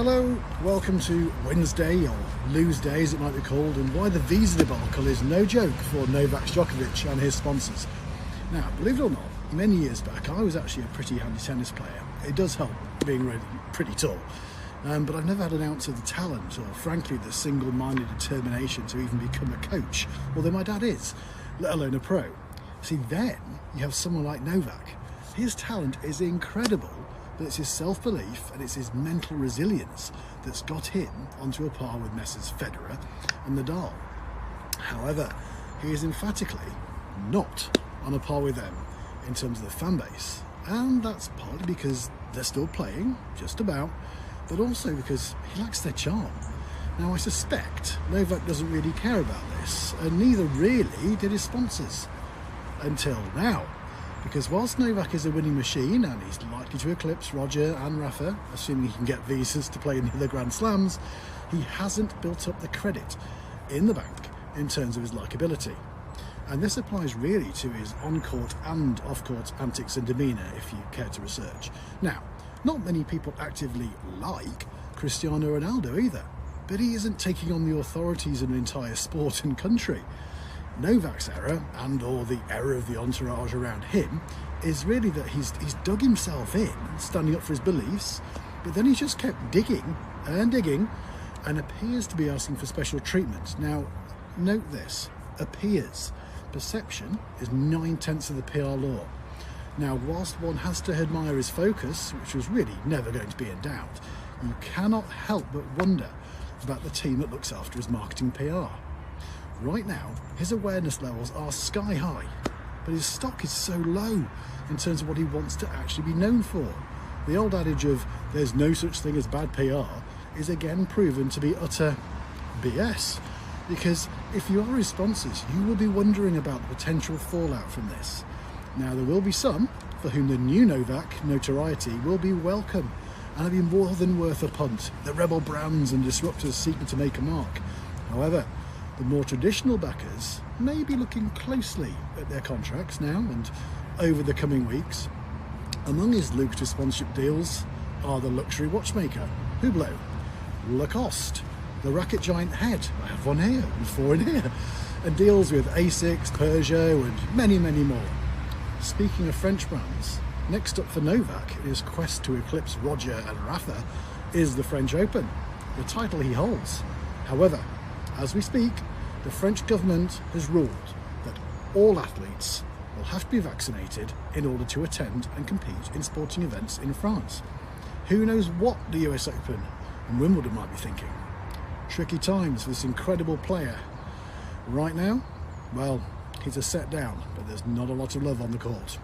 Hello, welcome to Wednesday, or Lose Day as it might be called, and why the visa debacle is no joke for No-vax Djokovic and his sponsors. Now, believe it or not, many years back I was actually a pretty handy tennis player. It does help being really pretty tall, but I've never had an ounce of the talent or frankly the single-minded determination to even become a coach, although my dad is, let alone a pro. See, then you have someone like Novak. His talent is incredible, but it's his self-belief and it's his mental resilience that's got him onto a par with Messrs Federer and Nadal. However, he is emphatically not on a par with them in terms of the fan base, and that's partly because they're still playing, just about, but also because he lacks their charm. Now, I suspect Novak doesn't really care about this, and neither really did his sponsors. Until now. Because whilst Novak is a winning machine and he's likely to eclipse Roger and Rafa, assuming he can get visas to play in the other Grand Slams, he hasn't built up the credit in the bank in terms of his likability. And this applies really to his on-court and off-court antics and demeanour, if you care to research. Now, not many people actively like Cristiano Ronaldo either, but he isn't taking on the authorities of an entire sport and country. Novak's error, and or the error of the entourage around him, is really that he's dug himself in, standing up for his beliefs, but then he's just kept digging and digging and appears to be asking for special treatment. Now, note this, appears. Perception is 9/10 of the PR law. Now, whilst one has to admire his focus, which was really never going to be in doubt, you cannot help but wonder about the team that looks after his marketing PR. Right now, his awareness levels are sky high, but his stock is so low in terms of what he wants to actually be known for. The old adage of there's no such thing as bad PR is again proven to be utter BS, because if you are his sponsors, you will be wondering about the potential fallout from this. Now, there will be some for whom the new Novak notoriety will be welcome and will be more than worth a punt, the rebel brands and disruptors seeking to make a mark. However, the more traditional backers may be looking closely at their contracts now and over the coming weeks. Among his lucrative sponsorship deals are the luxury watchmaker Hublot, Lacoste, the racket giant Head, I have one here and four in here, and deals with Asics, Peugeot and many more. Speaking of French brands, next up for Novak in his quest to eclipse Roger and Rafa is the French Open, the title he holds. However, as we speak, the French government has ruled that all athletes will have to be vaccinated in order to attend and compete in sporting events in France. Who knows what the US Open and Wimbledon might be thinking. Tricky times for this incredible player. Right now, well, he's a set down, but there's not a lot of love on the court.